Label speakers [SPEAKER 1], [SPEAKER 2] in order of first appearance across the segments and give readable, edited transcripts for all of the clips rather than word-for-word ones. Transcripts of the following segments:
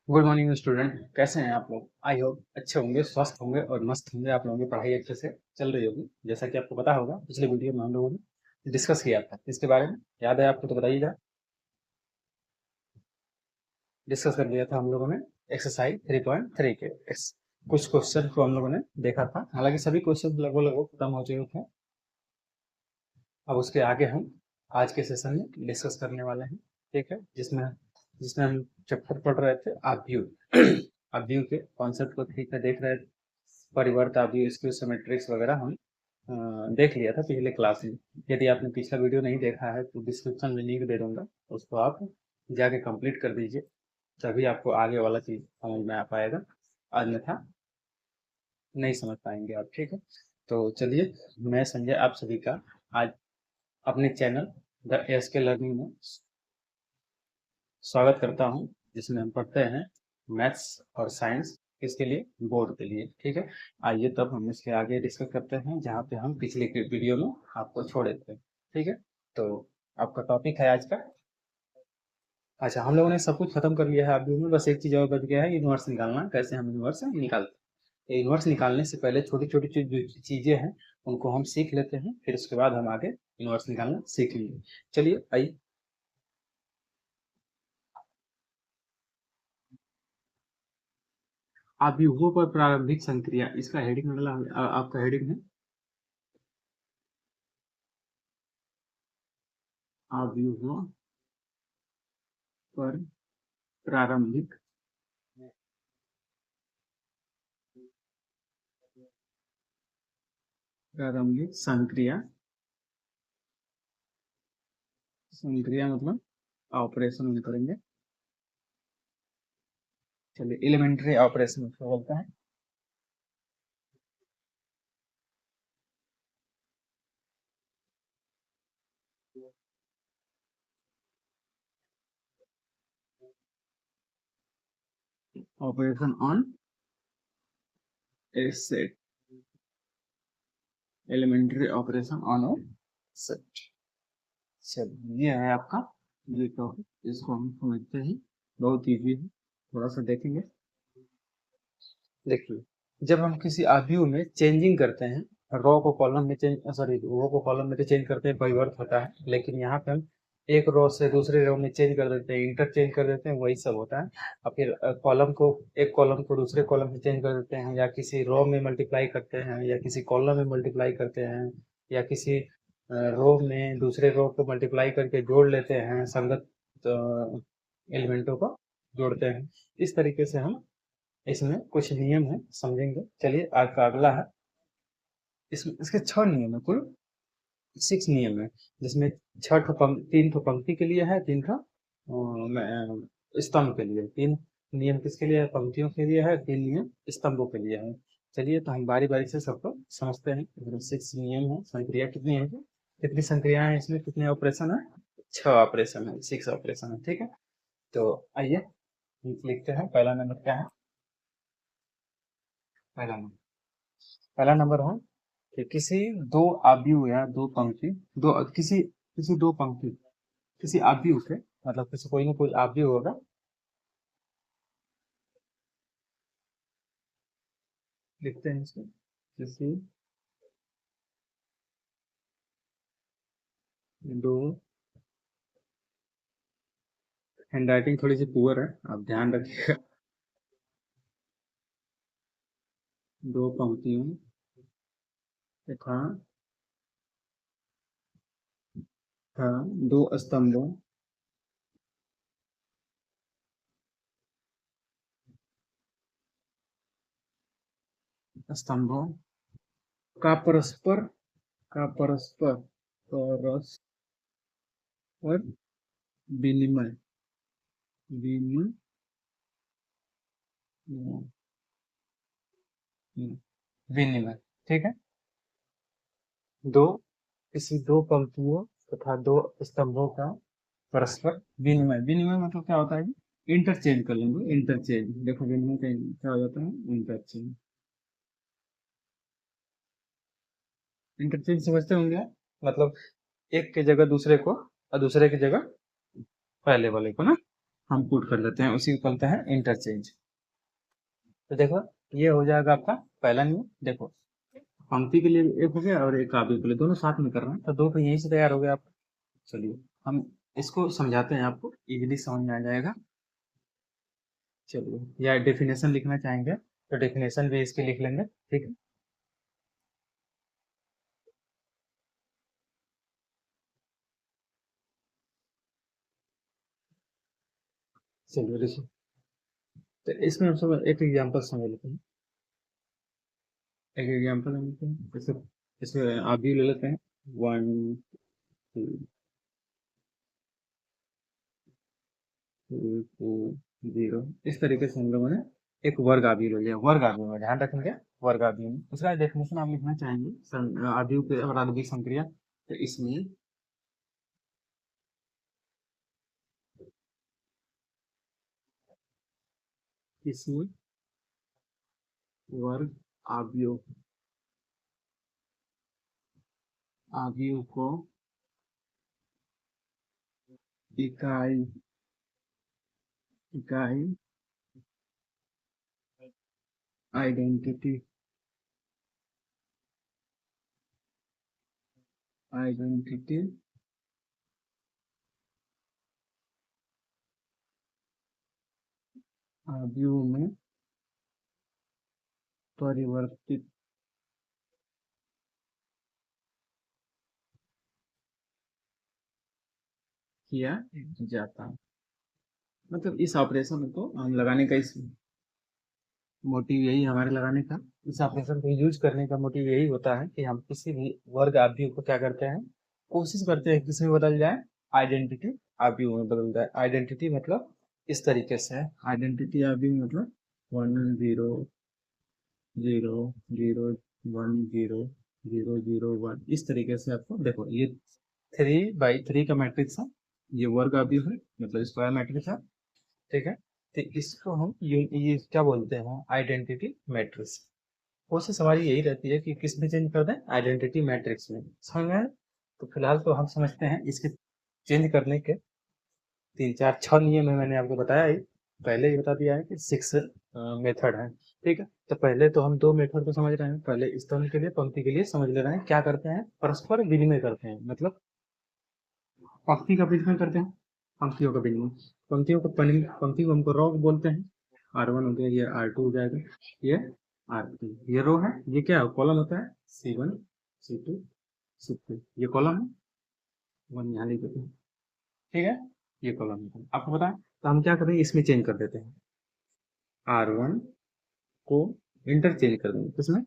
[SPEAKER 1] Good morning student. कैसे हैं आप लोग? आई होप अच्छे होंगे, स्वस्थ होंगे और मस्त होंगे। आप लोगों की पढ़ाई अच्छे से चल रही होगी। जैसा कि आपको पता होगा, पिछले वीडियो में हम लोगों ने डिस्कस किया था इसके बारे में। याद है आपको? तो बताइएगा। डिस्कस कर लिया था हम लोगों ने एक्सरसाइज 3.3 के कुछ क्वेश्चन को हम लोगों ने देखा था। हालांकि सभी क्वेश्चन लगभग लगभग खत्म हो चुके थे। अब उसके आगे हम आज के सेशन में डिस्कस करने वाले हैं। ठीक है, जिसमें जिसमें हम चैप्टर पढ़ रहे थे आव्यूह आव्यूह के कॉन्सेप्ट को ठीक है देख रहे थे। परिवर्त आव्यूह, स्क्यू, सिमेट्रिक्स वगैरह हम देख लिया था पिछले क्लास में। यदि आपने पिछला वीडियो नहीं देखा है तो डिस्क्रिप्शन में लिंक दे दूंगा, उसको आप जाके कंप्लीट कर दीजिए, तभी आपको आगे वाला चीज समझ में आ पाएगा, अन्यथा नहीं समझ पाएंगे आप। ठीक है, तो चलिए, मैं संजय आप सभी का आज अपने चैनल द एस के लर्निंग में स्वागत करता हूं, जिसमें हम पढ़ते हैं मैथ्स और साइंस। किसके लिए? बोर्ड के लिए। ठीक है, आइए तब हम इसके आगे डिस्कस करते हैं जहाँ पे हम पिछले वीडियो में आपको छोड़े थे। ठीक है, तो आपका टॉपिक है आज का। अच्छा, हम लोगों ने सब कुछ खत्म कर लिया है अभी में, बस एक चीज और बच गया है, इनवर्स निकालना। कैसे हम इनवर्स निकालते हैं? इनवर्स निकालने से पहले छोटी छोटी जो चीजें हैं उनको हम सीख लेते हैं, फिर उसके बाद हम आगे इनवर्स निकालना सीख लेंगे। चलिए आइए। आव्यूहों पर प्रारंभिक संक्रिया, इसका हेडिंग मतलब आपका हेडिंग है आव्यूहों पर प्रारंभिक प्रारंभिक संक्रिया। संक्रिया मतलब ऑपरेशन में करेंगे। चलिए, एलिमेंट्री ऑपरेशन उसको बोलते हैं। Operation on a set, elementary operation on a set. चलिए, ये है आपका ये टॉपिक, इसको हम समझते हैं। बहुत इजी है, थोड़ा सा देखेंगे। देखिए, जब हम किसी आव्यूह में चेंजिंग करते हैं, रो को कॉलम में चेंज, सॉरी, रो को कॉलम में तो चेंज करते हैं, परिवर्त होता है। लेकिन यहाँ पे हम एक रो से दूसरे रो में चेंज कर देते हैं, इंटरचेंज कर देते हैं, वही सब होता है। और फिर कॉलम को, एक कॉलम को दूसरे कॉलम में चेंज कर देते हैं, या किसी रो में मल्टीप्लाई करते हैं, या किसी कॉलम में मल्टीप्लाई करते हैं, या किसी रो में दूसरे रो को मल्टीप्लाई करके जोड़ लेते हैं, संगत एलिमेंटों को जोड़ते हैं। इस तरीके से हम, इसमें कुछ नियम है, समझेंगे। चलिए, आज का अगला है, इसमें इसके 6 नियम है, कुल 6 नियम है, जिसमें 3 ठो पंक्ति के लिए है, 3 ठो स्तंभ के लिए। 3 नियम किसके लिए है? पंक्तियों के लिए है, 3 नियम स्तंभों के लिए है। चलिए, तो हम बारी बारी से सबको समझते हैं। 6 नियम है। संक्रिया कितनी है? कितनी संक्रियाएं हैं इसमें? कितने ऑपरेशन है? 6 ऑपरेशन है, 6 ऑपरेशन है। ठीक है, तो आइए लिखते हैं। पहला नंबर क्या है? पहला नंबर पहला नंबर है कि किसी दो आव्यूह या दो पंक्ति, दो किसी किसी दो पंक्ति, किसी आव्यूह के, मतलब किसी कोई ना कोई आव्यूह होगा। लिखते हैं इसको, किसी दो, हैंड राइटिंग थोड़ी सी पुअर है, आप ध्यान रखिएगा। दो पंक्तियों तथा तथा दो स्तंभों स्तंभों का परस्पर का परस्पर परस्पर विनिमय विनिमय विनिमय। ठीक है, दो किसी दो पंक्तियों तथा दो स्तंभों का परस्पर विनिमय। विनिमय मतलब क्या होता है? इंटरचेंज कर लेंगे, इंटरचेंज। देखो, विनिमय का क्या हो जाता है? इंटरचेंज। इंटरचेंज समझते होंगे आप? मतलब एक के जगह दूसरे को और दूसरे की जगह पहले वाले को ना। हम पुट कर लेते हैं, उसी को कहते हैं इंटरचेंज। तो देखो ये हो जाएगा आपका पहला नियम। देखो पंक्ति के लिए एक हो गया और एक काव्य के लिए, दोनों साथ में कर रहे हैं तो दो तो यहीं से तैयार हो गया आपका। चलिए हम इसको समझाते हैं, आपको इजीली समझ में आ जाएगा। चलिए, या डेफिनेशन लिखना चाहेंगे तो डेफिनेशन भी इसके लिख लेंगे, ठीक है। चलिए देखो, तो इसमें हम सब एक एग्जांपल समझ लेते हैं। एक एग्जांपल हम लेते हैं, जैसे इसमें आप भी ले लेते हैं 1 2 2 2 0। इस तरीके से हम लोगों ने एक वर्ग आव्यूह ले लिया। वर्ग आव्यूह में ध्यान रखेंगे, वर्ग आव्यूह में उसका डेफिनेशन आप लिखना चाहेंगे आव्यूह के और आणविक संक्रिया। तो इसमें वर्ग आव्यूह आव्यूह को इकाई इकाई आइडेंटिटी आइडेंटिटी आव्यूह में परिवर्तित किया जाता है। मतलब इस ऑपरेशन को हम लगाने का, इस मोटिव यही है हमारे लगाने का, इस ऑपरेशन को यूज करने का मोटिव यही होता है कि हम किसी भी वर्ग आव्यूह को क्या करते हैं, कोशिश करते हैं किसी में बदल जाए, आइडेंटिटी आव्यूह में बदल जाए। आइडेंटिटी मतलब इस तरीके से है, आइडेंटिटी आव्यूह मतलब 1 0 0 0 1 0 0 0 1। इस तरीके से आपको देखो, ये 3 by 3 का मैट्रिक्स है, ये वर्ग आव्यूह है, मतलब स्क्वायर मैट्रिक्स है, ठीक है। तो इसको हम ये क्या बोलते हैं, आइडेंटिटी मैट्रिक्स। कोशिश हमारी यही रहती है कि किस में चेंज कर दें, आइडेंटिटी मैट्रिक्स में, समझ में आया? तो फिलहाल तो हम समझते हैं इसके चेंज करने के 3 4 6 नियम है, मैंने आपको बताया ही, पहले ही बता दिया है कि 6 मेथड है, ठीक है। तो पहले तो हम 2 मेथड को समझ रहे हैं, पहले स्तंभ के लिए पंक्ति के लिए समझ ले रहे हैं। क्या करते हैं, परस्पर विनिमय करते हैं, मतलब पंक्ति का विनिमय करते हैं, पंक्तियों का विनिमय। पंक्ति को हमको रो बोलते हैं। R1 हो गया, ये R2 हो जाएगा, ये R3। ये रो है, ये क्या है, कॉलम होता है C1 C2 C3। ये कॉलम है, 1 यहाँ लिख देते हैं, ठीक है। ये कॉलम होता है, आपको पता है। तो हम क्या करेंगे, इसमें चेंज कर देते हैं, R1 को इंटरचेंज कर देंगे, किसमें,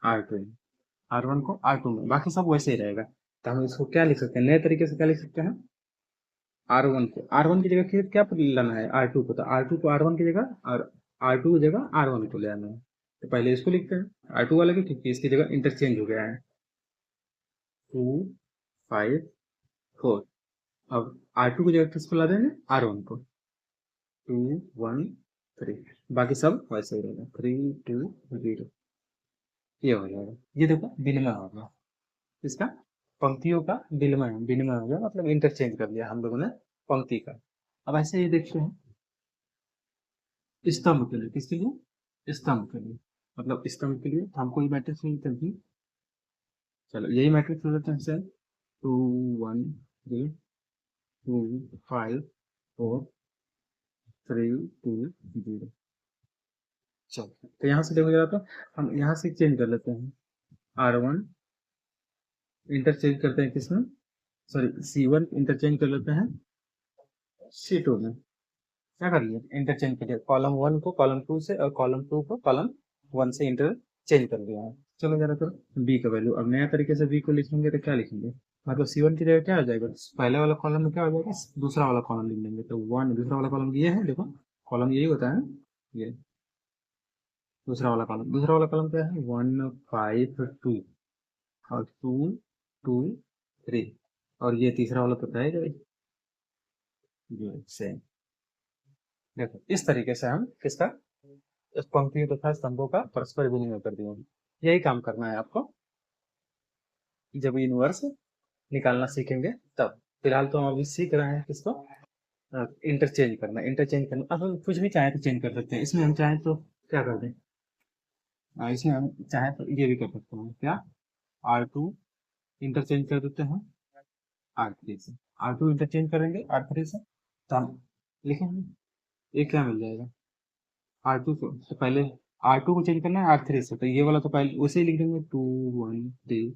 [SPEAKER 1] R2 में। R1 को R2 में, बाकी सब वैसे ही रहेगा। तो हम इसको क्या लिख सकते हैं, नए तरीके से क्या लिख सकते हैं, R1 की जगह फिर क्या लाना है, R2 को। तो R2 को R1 की जगह, और R2 की जगह R1 को ले आना है। तो पहले इसको लिखते हैं, R2 वाले की, ठीक है, इसकी जगह इंटरचेंज हो गया है, 2 5 4। अब R2 की जगह किसको ला देंगे, R1 को, 2 1 3। बाकी सब वैसे ही रहेगा, 3 2 0। ये हो जाएगा, ये देखो विनिमय हो गया इसका, पंक्तियों का विनिमय हो गया, मतलब इंटरचेंज कर लिया हम लोगों ने पंक्ति का। अब ऐसे ही देखते हैं स्तंभ के लिए, किसके लिए, स्तंभ के लिए, मतलब स्तंभ के लिए हमको ये मैट्रिक्स नहीं करती। चलो यही मैट्रिक्स हो जाता है सर, 2 1 3 2 5 4 3 2 0। चलो तो यहाँ से देखो जरा, तो हम यहाँ से चेंज कर लेते हैं, R1 इंटरचेंज करते हैं किसमें, सॉरी C1 इंटरचेंज कर लेते हैं C2 में। क्या कर लिया, इंटरचेंज कर लिया, कॉलम 1 को कॉलम 2 से और कॉलम 2 को कॉलम 1 से इंटरचेंज कर दिया है। चलो जरा करो बी का वैल्यू, अब नया तरीके से बी को लिखेंगे तो क्या लिखेंगे, मतलब C1 की जगह क्या हो जाएगा, पहले वाला कॉलम में क्या हो जाएगा, दूसरा वाला कॉलम लिख लेंगे। तो 1 दूसरा वाला कॉलम ये है, देखो कॉलम यही होता है, ये दूसरा वाला कॉलम क्या है, 1 5 2 और 2 2 3। और ये तीसरा वाला तो है जो सेम। देखो इस तरीके से हम किसका, इस पंक्तियों तथा स्तंभों का परस्पर विनिमय कर दिया। यही काम करना है आपको जब इनवर्स निकालना सीखेंगे तब। फिलहाल तो हम अभी सीख रहे हैं किसको, इंटरचेंज करना, अब हम कुछ भी चाहे तो चेंज कर सकते हैं। इसमें हम चाहें तो क्या कर दें, इसमें हम चाहें तो ये भी कर सकते हैं, क्या, R2 इंटरचेंज कर देते हैं R3 से। R2 इंटरचेंज करेंगे R3 से, तो हम लिखेंगे ये क्या मिल जाएगा, R2 को तो पहले R2 को चेंज करना है R3 से, तो ये वाला तो पहले उसे ही लिख देंगे, 2 1 3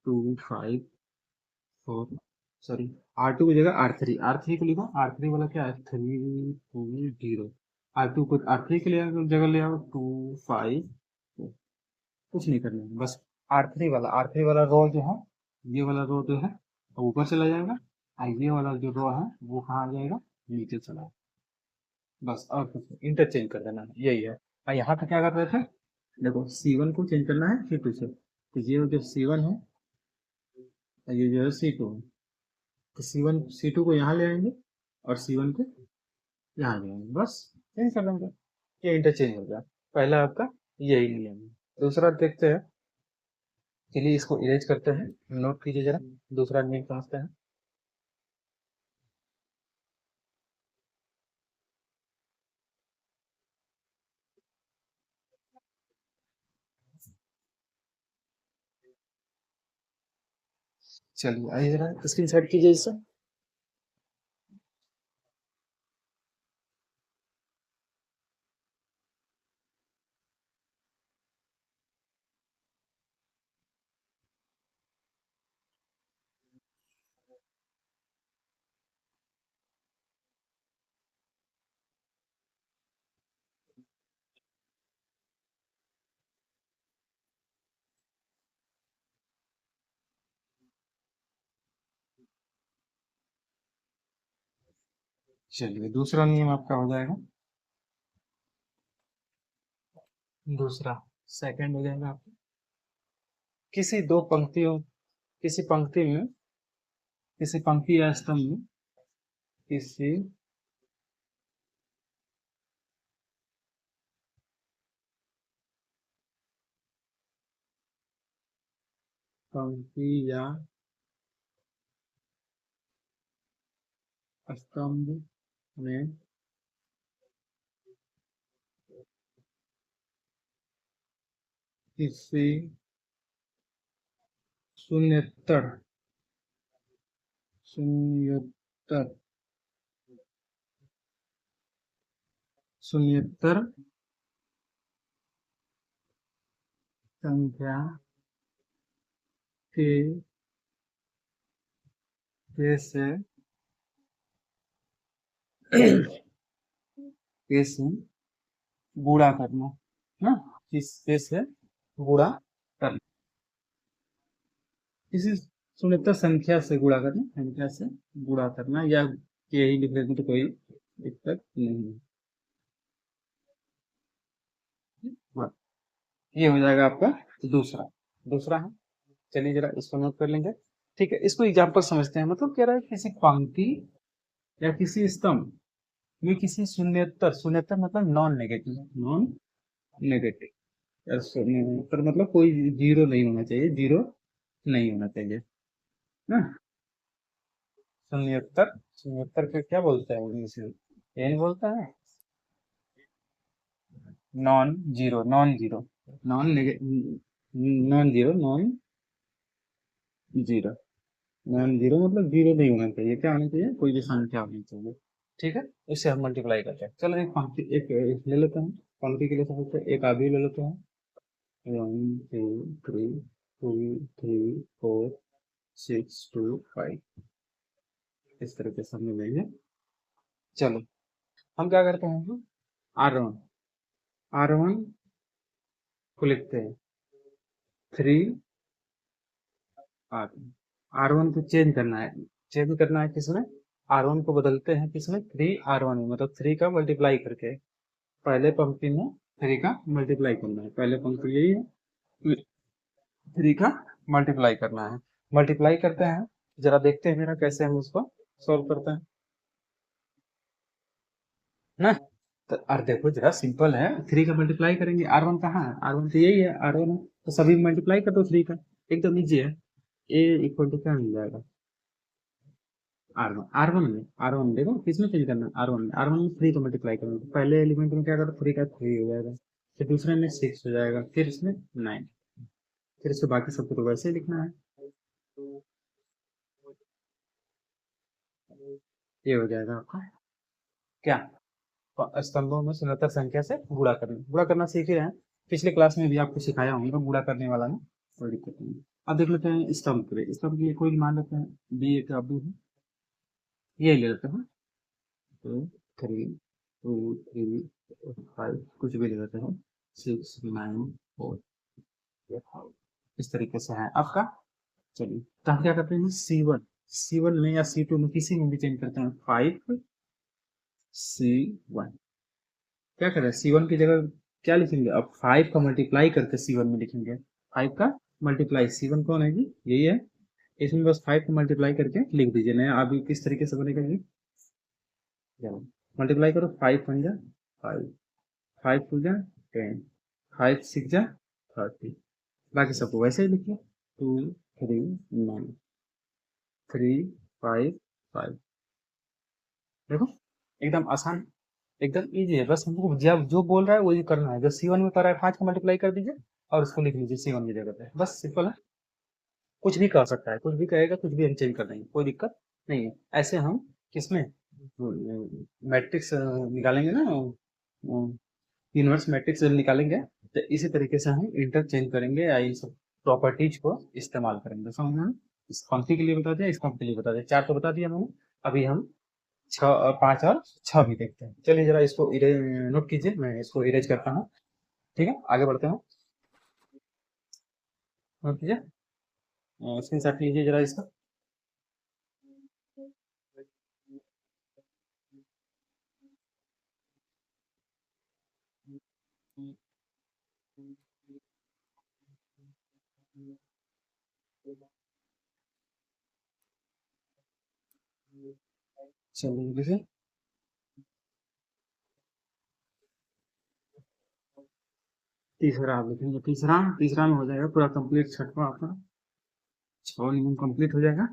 [SPEAKER 1] 2 5 4, सॉरी, R2 की जगह R3 को लिखो, R3 वाला क्या है, 3 2 0, R2 को R3 के लिए जगह ले आओ, 2 5 4, कुछ नहीं करना है, बस R3 वाला रो जो है, ये वाला रो जो है वो ऊपर चला जाएगा, और ये वाला जो रो है वो कहाँ आ जाएगा, नीचे चला जाएगा। बस और कुछ इंटरचेंज कर देना है, यही है। और यहाँ पे क्या कर रहे थे, देखो C1 को चेंज करना है C2 से, तो ये जो C1 है और ये जो है C2 है, तो C2 को यहाँ ले आएंगे और C1 को यहाँ ले आएंगे, बस चेंज कर देंगे, ये इंटरचेंज हो गया। पहला आपका यही नियम है। दूसरा देखते हैं, चलिए इसको इरेज करते हैं, नोट कीजिए जरा, दूसरा नियम समझते हैं। चलिए आइए जरा स्क्रीन शॉट कीजिए इससे। चलिए दूसरा नियम आपका हो जाएगा, दूसरा सेकंड हो जाएगा आपका, किसी दो पंक्तियों, किसी पंक्ति में, किसी पंक्ति या स्तंभ में, किसी पंक्ति या स्तंभ में किसी शून्येतर शून्येतर शून्येतर संख्या के से से गुणा करना, ना, किसके से गुणा करना, किसी शून्येतर संख्या से गुणा करना, संख्या से गुणा करना, या यही लिख देते तो कोई दिक्कत नहीं है। बस, ये हो जाएगा आपका दूसरा, दूसरा है। चलिए जरा इसको नोट कर लेंगे, ठीक है। इसको एग्जाम्पल समझते हैं, मतलब कह रहा है किसी पंक्ति या किसी स्तंभ में किसी शून्येतर, शून्येतर मतलब नॉन नेगेटिव, नॉन नेगेटिव, शून्येतर मतलब कोई जीरो नहीं होना चाहिए, जीरो नहीं होना चाहिए ना। शून्येतर, शून्येतर को क्या बोलते हैं इंग्लिश में, ये नहीं बोलता है, non zero, non zero, non non zero, non zero, non zero मतलब जीरो नहीं होना चाहिए, क्या होना चाहिए, कोई भी संख्या होनी चाहिए, ठीक है। इससे हम मल्टीप्लाई करते हैं। चलो एक पंक्ति, एक ले लेते हैं, पंक्ति के लिए समझते हैं, एक आगे ले लेते हैं, 1 2 3 2 3 4 6 2 5, इस तरह के सब मिलेंगे। चलो हम क्या करते हैं, R1, R1 को लिखते हैं 3 R1 को चेंज करना है, चेंज करना है किसमें, R1 को बदलते हैं किसमें, 3 R1 में, मतलब 3 का मल्टीप्लाई करके, पहले पंक्ति में 3 का मल्टीप्लाई करना है, पहले पंक्ति यही है, 3 का मल्टीप्लाई करना है। मल्टीप्लाई करते हैं, जरा देखते हैं मेरा कैसे हम उसको सॉल्व करते हैं ना। तो और देखो जरा सिंपल है, 3 का मल्टीप्लाई करेंगे, R1 कहाँ है, R1 तो यही है, R1 है, तो सभी मल्टीप्लाई कर दो 3 का, एकदम ईजी है। ए इक्वल टू क्या मिल जाएगा, आर वन देखो किसमें चेंज करना है, आर वन में थ्री को मल्टीप्लाई करना है, तो पहले एलिमेंट में क्या करो, थ्री का थ्री हो जाएगा, फिर दूसरे में सिक्स हो जाएगा, फिर इसमें नाइन, फिर इसके बाकी सबको तो वैसे ही लिखना है। ये हो जाएगा आपका क्या, स्तंभों में शून्यतर संख्या से गुणा करना सीख ही रहे हैं, पिछले क्लास में भी आपको सिखाया होगा गुणा करने वाला ना, कोई दिक्कत नहीं। अब देख लेते हैं स्तंभ के, स्तंभ के कोई मान लेते हैं बी एक अब ये ले लेते हैं, two three, two three five, कुछ भी ले लेते हैं, सिक्स नाइन फोर, इस तरीके से है आपका। चलिए तो हम क्या करते हैं, सी वन में या सी टू में किसी में भी चेंज करते हैं, फाइव सी वन, क्या करें सी वन की जगह क्या लिखेंगे, अब फाइव का मल्टीप्लाई करके सी वन में लिखेंगे, फाइव का मल्टीप्लाई, सी वन कौन है जी, यही है, इसमें बस फाइव को मल्टीप्लाई करके लिख दीजिए, नया अभी किस तरीके से बनेगा ये, मल्टीप्लाई करो, फाइव वन जा फाइव, फाइव टू जा टेन, फाइव सिक्स जा थर्टी, बाकी सबको वैसे ही लिखिए, two three nine, three five five, देखो एकदम आसान, एकदम इजी है, बस हमको जब जो बोल रहा है वही करना है, जो सी वन में कर रहा है पांच का मल्टीप्लाई कर दीजिए और उसको लिख लीजिए सी वन की जगह पे, बस सिंपल है, कुछ भी कर सकता है, कुछ भी कहेगा, कुछ भी हम चेंज कर देंगे, कोई दिक्कत नहीं है। ऐसे हम किसमें मैट्रिक्स निकालेंगे ना, यूनिवर्स मैट्रिक्स निकालेंगे, तो इसी तरीके से हम इंटरचेंज करेंगे या इन सब प्रॉपर्टीज को इस्तेमाल करेंगे, समझ में? इस पंक्ति के लिए बता दिया, इस पंक्ति के लिए बता दिया, चार तो बता दिया मैंने, अभी हम छः और पाँच और छः भी देखते हैं। चलिए जरा इसको नोट कीजिए, मैं इसको इरेज करता हूँ, ठीक है, आगे बढ़ते हैं, नोट कीजिए, स्क्रीनशॉट लीजिए जरा इसका। चलिए देखिए, तीसरा आप लिखेंगे, तीसरा तीसरा में हो जाएगा पूरा कंप्लीट, छठवा आपका छः नियम कंप्लीट हो जाएगा।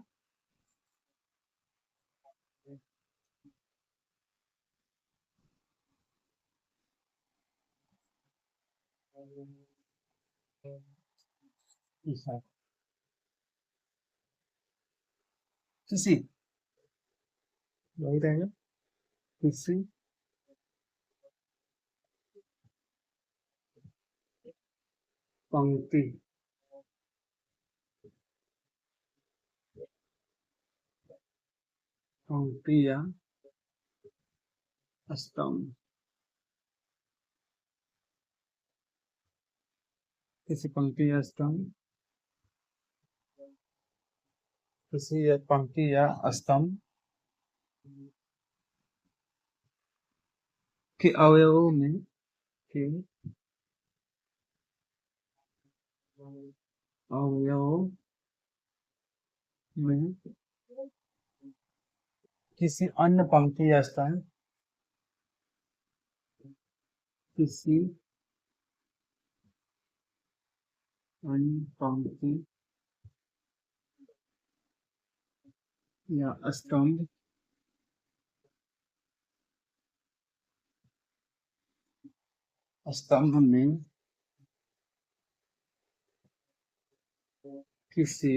[SPEAKER 1] तीसरा किसी वही रहेगा, किसी पंक्ति पंक्ति या स्तंभ, किसी पंक्ति या स्तंभ, किसी पंक्ति या स्तंभ के अवयवों में के अवयवों में किसी अन्य पंक्ति या स्तंभ, किसी अन्य पंक्ति या स्तंभ स्तंभ में किसी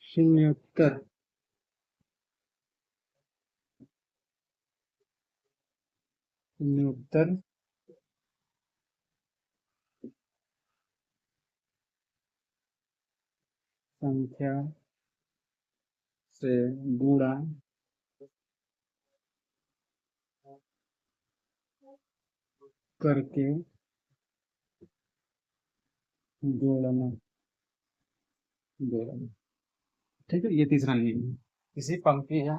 [SPEAKER 1] शून्योत्तर शून्योत्तर संख्या से गुणा करके जोड़ना जोड़ना, ठीक है, ये तीसरा नियम है। किसी पंक्ति या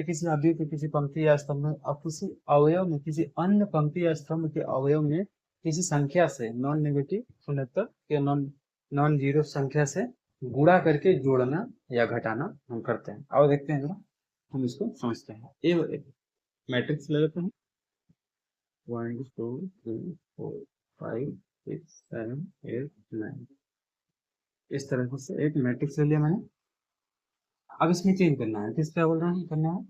[SPEAKER 1] किसी अवयव के किसी पंक्ति या स्तंभ में और किसी अवयव में किसी अन्य पंक्ति या स्तंभ के अवयव में किसी संख्या से नॉन नेगेटिव शून्यतर या नॉन नॉन जीरो संख्या से गुणा करके जोड़ना या घटाना हम करते हैं। और देखते हैं जरा, हम इसको समझते हैं, ये मैट्रिक्स ले लेते हैं, one two three four five six seven eight nine, इस तरह से एक मैट्रिक्स ले लिया मैंने, अब इसमें चेंज करना है, किस क्या बोल रहा है करना है,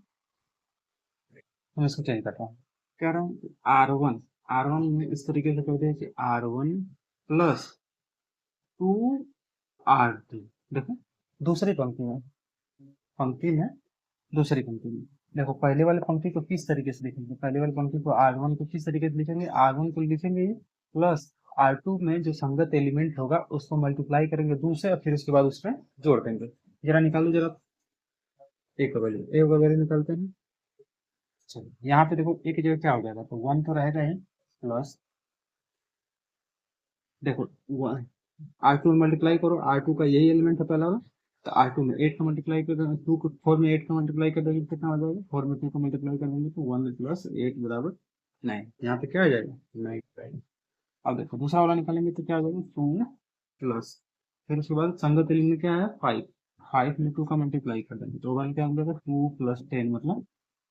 [SPEAKER 1] हम इसको चेंज करता हूँ। कह रहा हूँ आर वन में इस तरीके से कर दिया कि R1 प्लस 2R2। देखो दूसरी पंक्ति में दूसरी पंक्ति में देखो, पहले वाले पंक्ति को किस तरीके से लिखेंगे, पहले वाले पंक्ति को R1 को किस तरीके से लिखेंगे, R1 को लिखेंगे प्लस R2 में जो संगत एलिमेंट होगा उसको मल्टीप्लाई करेंगे दूसरे, और फिर उसके बाद उसमें जोड़ देंगे। जरा निकालो जरा, एक का वैल्यू निकालते हैं। चलो यहाँ पे देखो एक की जगह क्या हो जाएगा, तो 1 तो रहेगा ही, प्लस देखो R2 में मल्टीप्लाई करो, R2 का यही एलिमेंट है पहला वाला, तो R2 में 8 का मल्टीप्लाई कर देंगे, 2 को 4 में 8 का मल्टीप्लाई कर देंगे कितना हो जाएगा, 4 में 2 का मल्टीप्लाई कर देंगे तो 1 प्लस 8 बराबर 9। यहाँ पे क्या आ जाएगा 9। अब देखो दूसरा वाला निकालेंगे तो क्या हो जाएगा 2 प्लस, फिर उसके बाद संगत एलिमेंट क्या है 5, 5 में 2 का मल्टीप्लाई कर देंगे तो वन क्या हो जाएगा 2 प्लस 10 मतलब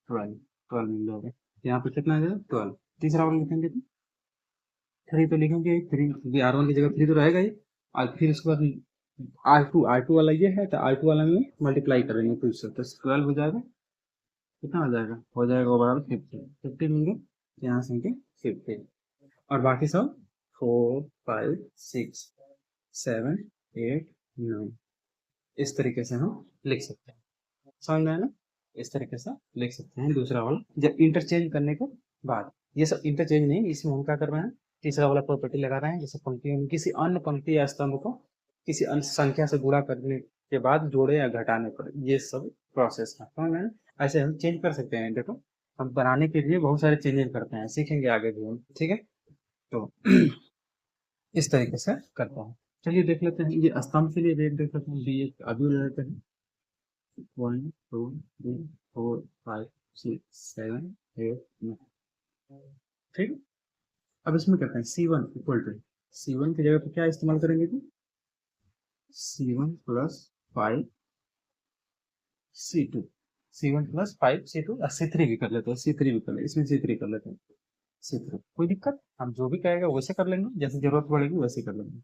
[SPEAKER 1] 12, 12 मिल जाएगा। यहाँ पे कितना आ जाएगा 12। तीसरा वाला लिखेंगे तो 3 तो लिखेंगे, 3 क्योंकि R1 की जगह 3 तो रहेगा ही, और फिर उसके बाद R2 वाला ये है तो R2 वाला में मल्टीप्लाई करेंगे फिर से, तो 12 हो जाएगा, कितना हो जाएगा ओवरऑल 15, 15 होंगे, यहाँ से होंगे 15, और बाकी सब 4 5 6 7 8 9 इस तरीके से हम लिख सकते हैं। समझ में आया ना, इस तरीके से लिख सकते हैं दूसरा वाला, जब इंटरचेंज करने के बाद। ये सब इंटरचेंज नहीं, इसमें हम क्या कर रहे हैं, तीसरा वाला प्रॉपर्टी लगा रहे हैं, जैसे पंक्ति में किसी अन्य पंक्ति या स्तंभ को किसी अन्य संख्या से गुणा करने के बाद जोड़े या घटाने पर, ये सब प्रोसेस है, समझ में आया? ऐसे हम चेंज कर सकते हैं, देखो हम बनाने के लिए बहुत सारे चेंजेस करते हैं, सीखेंगे आगे भी हम, ठीक है। तो इस तरीके से करता हूँ। चलिए देख लेते हैं, ये स्तंभ के लिए रेट देख लेते हैं, ये अभी ले लेते हैं 1 2 3 4 5 6 7 8 9, ठीक है। अब इसमें करते हैं C1 की जगह पे क्या इस्तेमाल करेंगे जी, C1 plus 5 C2, C1 plus 5 C2, C3 भी कर लेते हैं, C3 भी कर लेते हैं, इसमें C3 कर लेते हैं, C3 कोई दिक्कत, हम जो भी कहेगा वैसे कर लेंगे, जैसे जरूरत पड़ेगी वैसे कर लेंगे।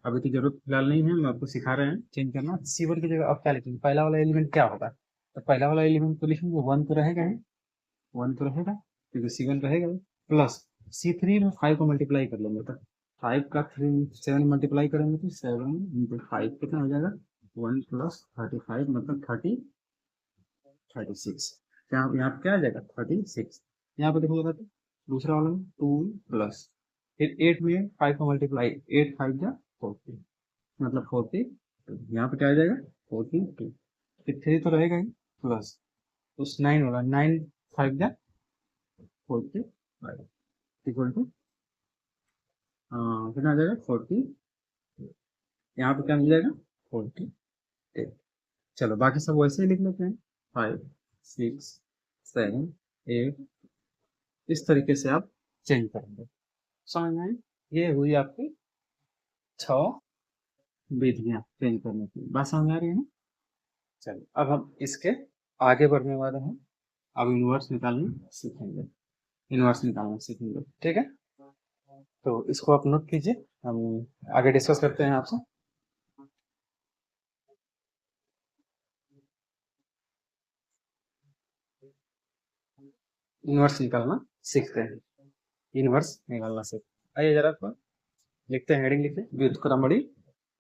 [SPEAKER 1] अभी तो जरूरत फिलहाल नहीं है, हम आपको सिखा रहे हैं चेंज करना। C1 की जगह अब क्या लिखेंगे, पहला वाला एलिमेंट क्या होगा, तो पहला वाला एलिमेंट तो लिखेंगे 1 तो रहेगा ही, 1 तो रहेगा क्योंकि C1 रहेगा, प्लस C3 में 5 को मल्टीप्लाई कर लेंगे, तो 5 का 3 7 मल्टीप्लाई करेंगे तो 7 इंटू 5 कितना हो जाएगा 1 प्लस 35 मतलब 36। यहाँ पे क्या आ जाएगा 36। यहाँ पे देखो तो दूसरा वाला में 2 प्लस फिर 8 में 5 का मल्टीप्लाई, 8 5 जा 40 मतलब 40, यहाँ पे क्या आ जाएगा 42, फिर 3 तो रहेगा ही प्लस उस 9 वाला 9 5 जा 45 इक्वल टू कितना आ जाएगा 40, यहाँ पे क्या मिल जाएगा 48। चलो बाकी सब वैसे ही लिख लेते हैं 5 6 7 8, इस तरीके से आप चेंज करेंगे। समझ में आई? ये हुई आपकी 6 विधियां चेंज करने की, बात समझ में आ रही है ना। चलो अब हम इसके आगे बढ़ने वाले हैं, अब इनवर्स निकालना सीखेंगे, इनवर्स निकालना सीखेंगे, ठीक है। तो इसको आप नोट कीजिए, हम आगे डिस्कस करते हैं आपसे। इनवर्स निकालना सीखते हैं, इनवर्स निकालना सीखते, आइए जरा आप लिखते हैं, हेडिंग लिखते हैं, व्युत्क्रमणी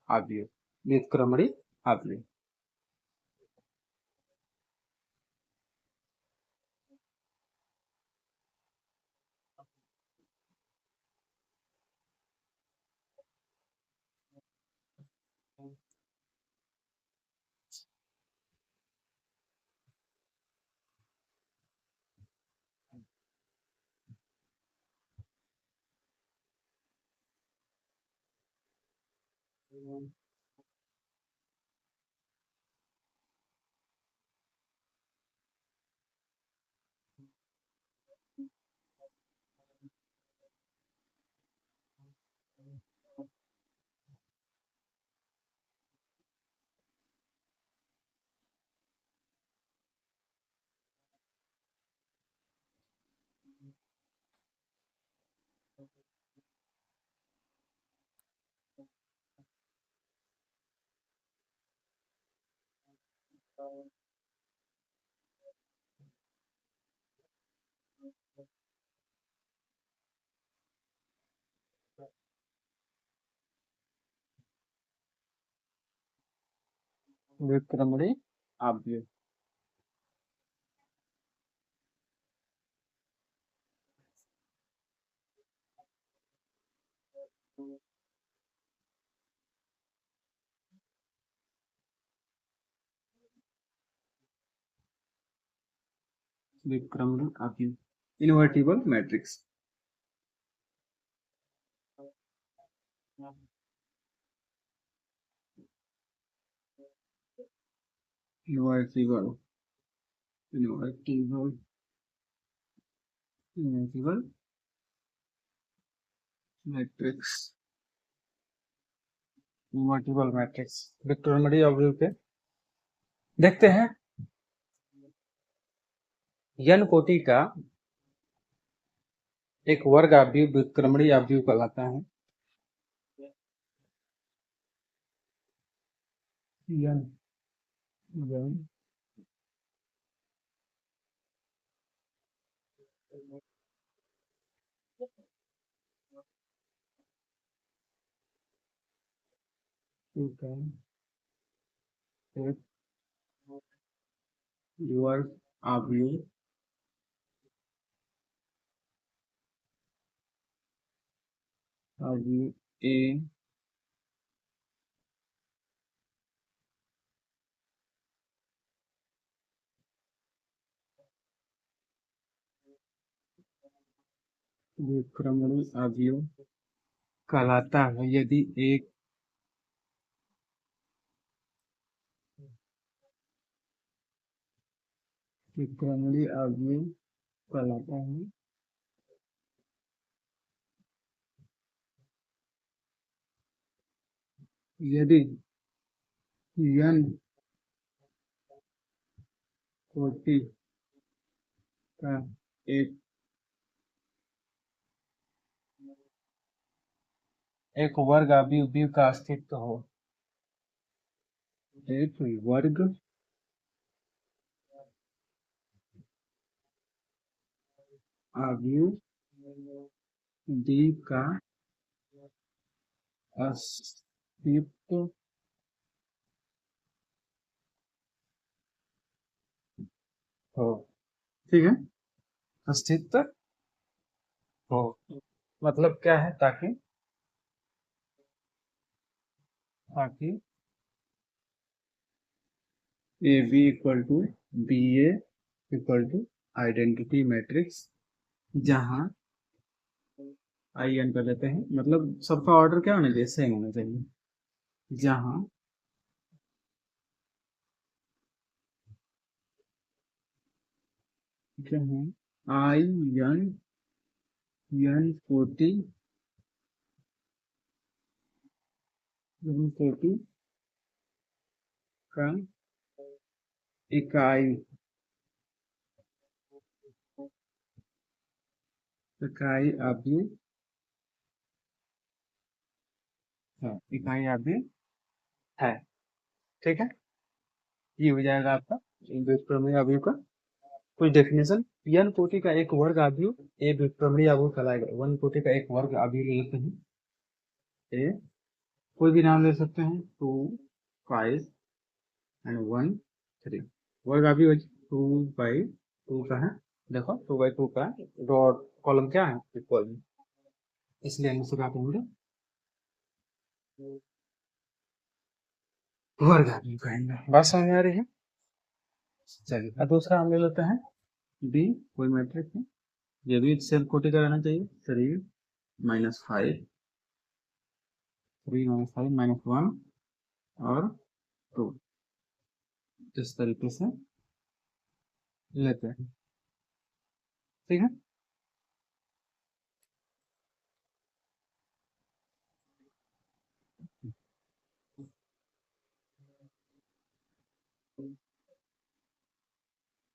[SPEAKER 1] अवयव, व्युत्क्रमणी अवयव। विक्रमणी आव्यूह। विक्रमणी आव्यूह invertible matrix. Invertible invertible invertible matrix. Invertible matrix विक्रमणी आव्यूह के देखते हैं। n कोटि का एक वर्ग आव्यूह विक्रमणी आव्यूह कहलाता है। n n ठीक है, एक वर्ग आव्यूह आव्यूह ए विक्रमणी आव्यूह कहलाता है यदि एक विक्रमणी आव्यूह कहलाता है यदि n कोटि का एक वर्ग आव्यूह का अस्तित्व हो। एक वर्ग आव्यूह डी का अस्तित्व हो। ठीक है, अस्तित्व हो मतलब क्या है, ताकि ताकि A B equal to B A equal to identity matrix, जहां आई एन कर लेते हैं, मतलब सबका ऑर्डर क्या होना चाहिए, सेम होना चाहिए। जहां आई एन एन कोटि का इकाई इकाई आव्यूह है, इकाई आव्यूह है। ठीक है, ये हो जाएगा आपका विक्रमणी आव्यूह का कुछ डेफिनेशन। n कोटि का एक वर्ग आव्यूह ए विक्रमणी आव्यूह कहलाएगा। 1 कोटि का एक वर्ग आव्यूह ले लेते हैं, ए कोई भी नाम ले सकते हैं, 2 5 एंड 1 3। वर्ग आव्यूह 2/2 का है। देखो 2/2 का डॉट कॉलम क्या है, इक्वल, इसलिए हम इसे क्या कहेंगे, वर्ग आव्यूह कहेंगे। बात समझ में आ रही है। चलिए अब दूसरा हम ले लेते हैं, डी कोई मैट्रिक्स है, ये भी सेम कोटि का रहना चाहिए। 3 -5 3 -5 -1 और 2, इस तरीके से लेते हैं। ठीक है,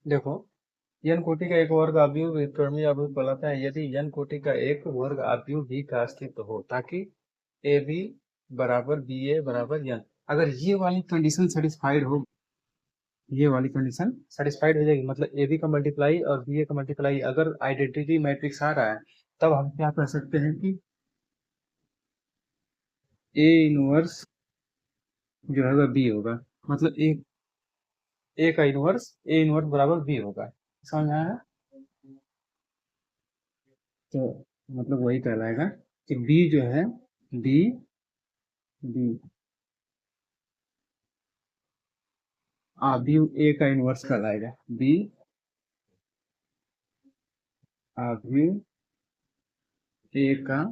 [SPEAKER 1] देखो n कोटि का एक वर्ग आव्यूह विक्रमणी आव्यूह कहलाता है यदि n कोटि का एक वर्ग आव्यूह भी का अस्तित्व हो, ताकि ए बी बराबर बी ए बराबर n। अगर ये वाली कंडीशन सेटिस्फाइड हो ये वाली कंडीशन सेटिस्फाइड हो जाएगी, मतलब ए बी का मल्टीप्लाई और बी ए का मल्टीप्लाई अगर आइडेंटिटी मैट्रिक्स आ रहा है तब हम क्या कर सकते हैं कि ए इनवर्स जो है वह बी होगा, मतलब ए का इनवर्स ए इनवर्स बराबर बी होगा। समझ में आया? तो मतलब वही कहलाएगा कि बी जो है बी बी बी ए का इनवर्स कहलाएगा, बी भी ए का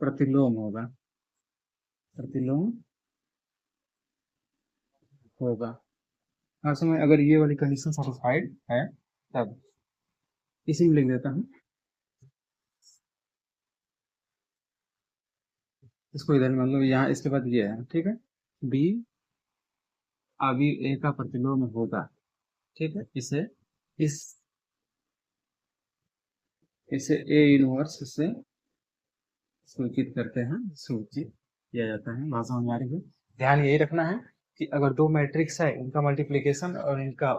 [SPEAKER 1] प्रतिलोम होगा, प्रतिलोम होगा। हर समय अगर ये वाली कंडीशन सेटिस्फाइड है तब इसी में लिख देता हूँ, इसको इधर मान लो, यहाँ इसके बाद ये है, ठीक है, बी अभी ए का प्रतिलोम होगा, ठीक है, इस इसे ए इनवर्स से सूचित करते हैं, सूचित किया जाता है। बात समझ में आ रही है? ध्यान यही रखना है कि अगर दो मैट्रिक्स है, इनका मल्टीप्लीकेशन और इनका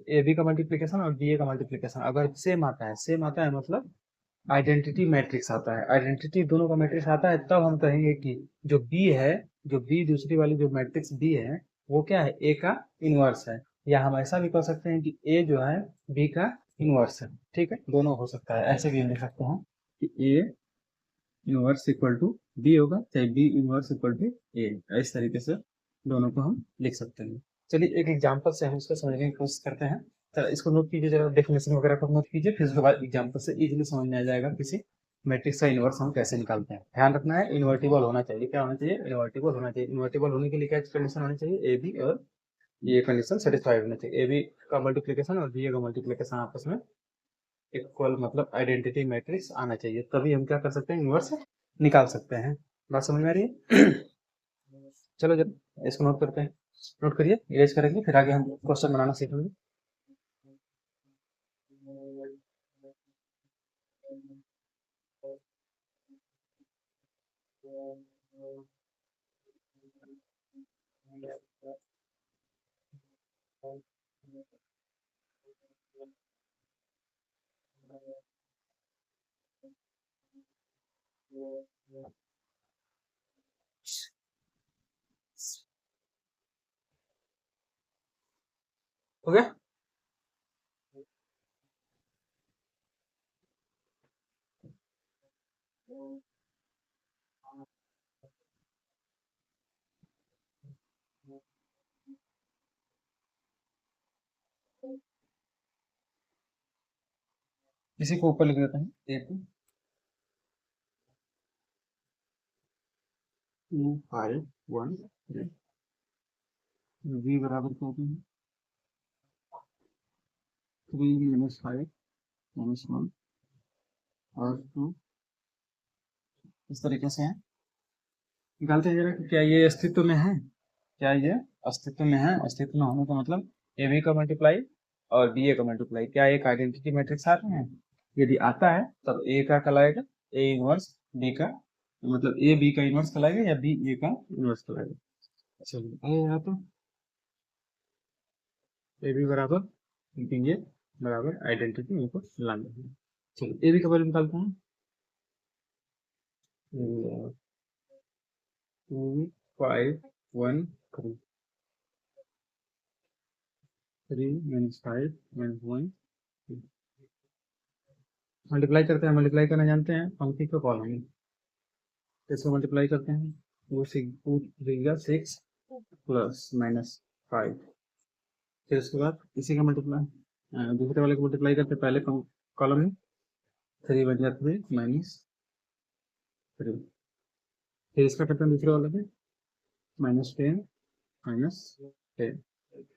[SPEAKER 1] ए बी का मल्टीप्लीकेशन और बी ए का मल्टीप्लीकेशन अगर सेम आता है मतलब आइडेंटिटी मैट्रिक्स आता है, आइडेंटिटी दोनों का मैट्रिक्स आता है, तब हम कहेंगे कि जो बी है, जो बी दूसरी वाली जो मैट्रिक्स बी है वो क्या है, ए का इनवर्स है। या हम ऐसा भी कह सकते हैं कि ए जो है बी का इनवर्स है, ठीक है, दोनों हो सकता है, ऐसे भी हम लिख सकते हैं कि A inverse equal to B होगा, चाहे B inverse equal to A, इस तरीके से दोनों को हम लिख सकते हैं। चलिए एक एग्जांपल से हम इसको समझने की कोशिश करते हैं। चलो इसको नोट कीजिए, जरा डेफिनेशन वगैरह को नोट कीजिए, फिर उसके बाद एग्जांपल से इजीली समझ में आ जाएगा किसी मैट्रिक्स का इनवर्स हम कैसे निकालते हैं। ध्यान रखना है इन्वर्टिबल होना चाहिए, क्या होना चाहिए, इन्वर्टिबल होना चाहिए। इन्वर्टिबल होने के लिए क्या कंडीशन होनी चाहिए, ए बी और ये कंडीशन सेटिस्फाइड होना चाहिए, ए बी का मल्टीप्लीकेशन और बी ए का मल्टीप्लीकेशन आपस में इक्वल, मतलब आइडेंटिटी मैट्रिक्स आना चाहिए, तभी हम क्या कर सकते हैं, इनवर्स निकाल सकते हैं। बात समझ में आ रही है? चलो जब इसको नोट करते हैं, नोट करिए, इरेज करेंगे, फिर आगे हम क्वेश्चन बनाना सीखेंगे। हो गया? इसी को ऊपर लिख देते हैं, 8 2 5 1 v बराबर क्या होता है, 3 - 5 - 1 और 2, इस तरीके से है। निकालते हैं जरा कि क्या ये अस्तित्व में है, क्या ये अस्तित्व में है, अस्तित्व में होने का मतलब ए बी का मल्टीप्लाई और बी ए का मल्टीप्लाई क्या एक आइडेंटिटी मैट्रिक्स आ रहे हैं, यदि आता है तब ए का कहलाएगा, ए इनवर्स बी का, मतलब ए बी का इनवर्स कहलाएगा या बी ए का इनवर्स कहलाएगा। चलिए यहाँ तो ए बी बराबर बी ए बराबर आइडेंटिटी इनको लाना है। चलिए ए बी का वैल्यू निकालते हैं, 2 5 1 3 3 - 5 - 1 मल्टीप्लाई करते हैं, मल्टीप्लाई करना जानते हैं, पंक्ति को कॉलम में, तो इसको मल्टीप्लाई करते हैं, 2 6 प्लस -5, फिर उसके बाद इसी का मल्टीप्लाई दूसरे वाले को मल्टीप्लाई करते हैं पहले कॉलम में, 3 बन जाते हैं -3, फिर इसका करते हैं दूसरे वाले पे -10 -10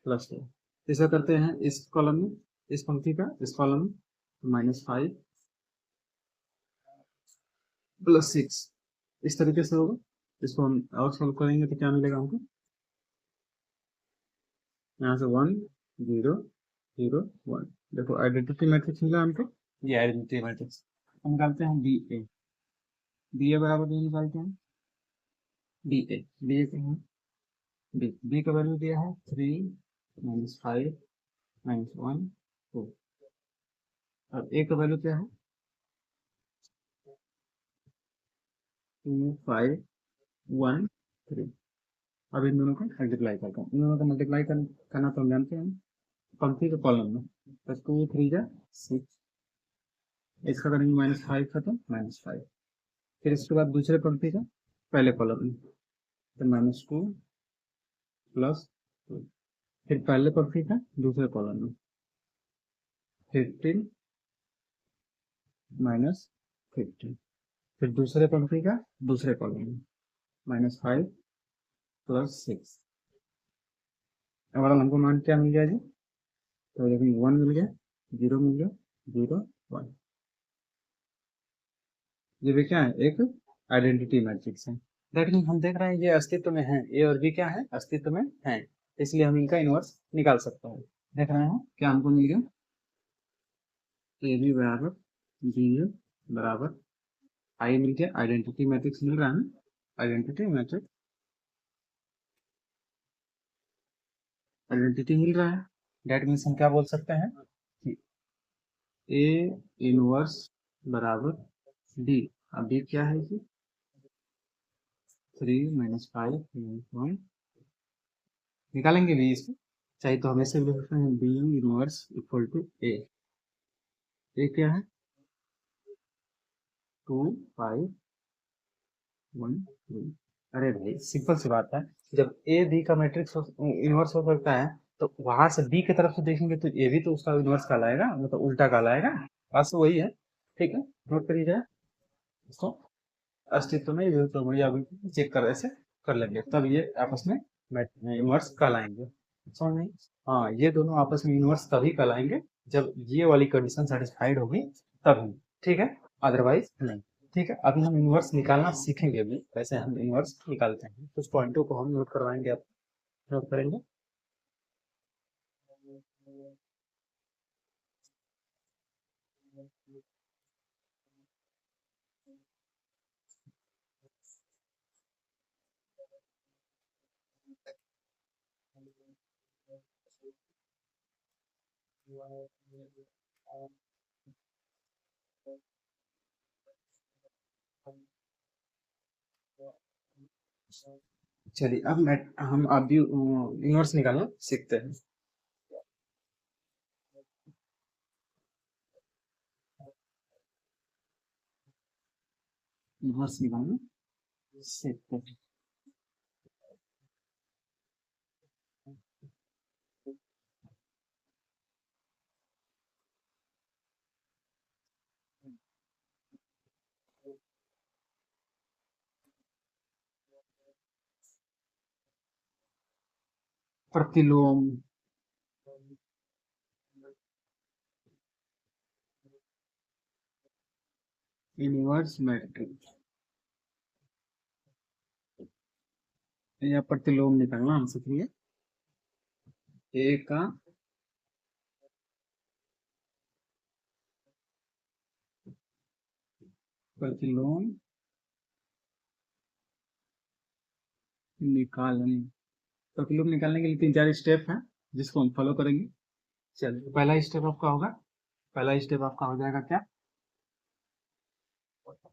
[SPEAKER 1] +10, इसका करते हैं इस कॉलम में, इस पंक्ति का इस कॉलम में -5 +6, इस तरीके से होगा। इसको हम और सॉल्व करेंगे तो क्या मिलेगा हमको, यहाँ से 1 0 0 1, देखो आइडेंटिटी मैट्रिक्स मिला हमको, ये आइडेंटिटी मैट्रिक्स। हम निकालते हैं बी ए बराबर जो निकालते हैं बी ए क्या है, बी का वैल्यू दिया है 3 माइनस 5 माइनस 1 2। अब ए का वैल्यू क्या है 2 5 1 3। अब इन दोनों का मल्टीप्लाई करता हूँ, इन दोनों का मल्टीप्लाई करना तो हम जानते हैं पंक्ति के कॉलम में। तो 2 3 जा 6, इसका करेंगे -5 खत्म -5। फिर इसके बाद दूसरे पंक्ति का पहले कॉलम में तो -2 +2। फिर पहले पंक्ति का दूसरे कॉलम में 15 -15। फिर दूसरे पंक्ति का दूसरे कॉलम में -5 +6। अब हमको मान क्या मिल गया जी, तो देखिए 1 मिल गया, 0 मिल गया, 0 1। ये भी क्या है एक आइडेंटिटी मैट्रिक्स है। लेकिन हम देख रहे हैं ये अस्तित्व में है, ए और बी क्या है अस्तित्व में है, इसलिए हम इनका इनवर्स निकाल सकते हैं। देख रहे हैं क्या हमको मिल गया ए बी बराबर बी ए बराबर आई मिल गया, आइडेंटिटी मैट्रिक्स मिल रहा है ना, आइडेंटिटी मैट्रिक्स आइडेंटिटी मिल रहा है। डेट मीन्स हम क्या बोल सकते हैं कि ए इनवर्स बराबर डी। अब डी क्या है जी 3 -5 -1। निकालेंगे भी इसको, चाहे तो हम ऐसे भी लिख सकते हैं बी इनवर्स इक्वल टू ए क्या है 2 5 1 3। अरे भाई सिंपल सी बात है, जब ए बी का मैट्रिक्स इनवर्स हो सकता है तो वहां से बी की तरफ से देखेंगे तो ए भी तो उसका इनवर्स कहलाएगा, मतलब उल्टा कहलाएगा। बस वही है, ठीक है नोट करिए जाए इसको। अस्तित्व में ये तो बढ़िया अभी चेक कर ऐसे कर लेंगे, तब ये आपस में इनवर्स कहलाएंगे। समझ नहीं, हाँ ये दोनों आपस में इनवर्स तभी कहलाएंगे जब ये वाली कंडीशन सेटिस्फाइड होगी तभी, ठीक है, अदरवाइज नहीं। ठीक है, अभी हम इनवर्स निकालना सीखेंगे, अभी कैसे हम इनवर्स निकालते हैं, कुछ पॉइंटों को हम नोट करवाएंगे, आप नोट करेंगे। चलिए अब मैं हम अभी इनवर्स निकालना सीखते हैं। इनवर्स निकालना सीखते हैं। प्रतिलोम इनवर्स मैट्रिक्स या प्रतिलोम निकालना हम सीखेंगे। ए का प्रतिलोम निकालने, प्रतिलोम निकालने के लिए 3 4 स्टेप है जिसको हम फॉलो करेंगे। चलिए पहला स्टेप आपका होगा, पहला स्टेप आपका हो जाएगा क्या,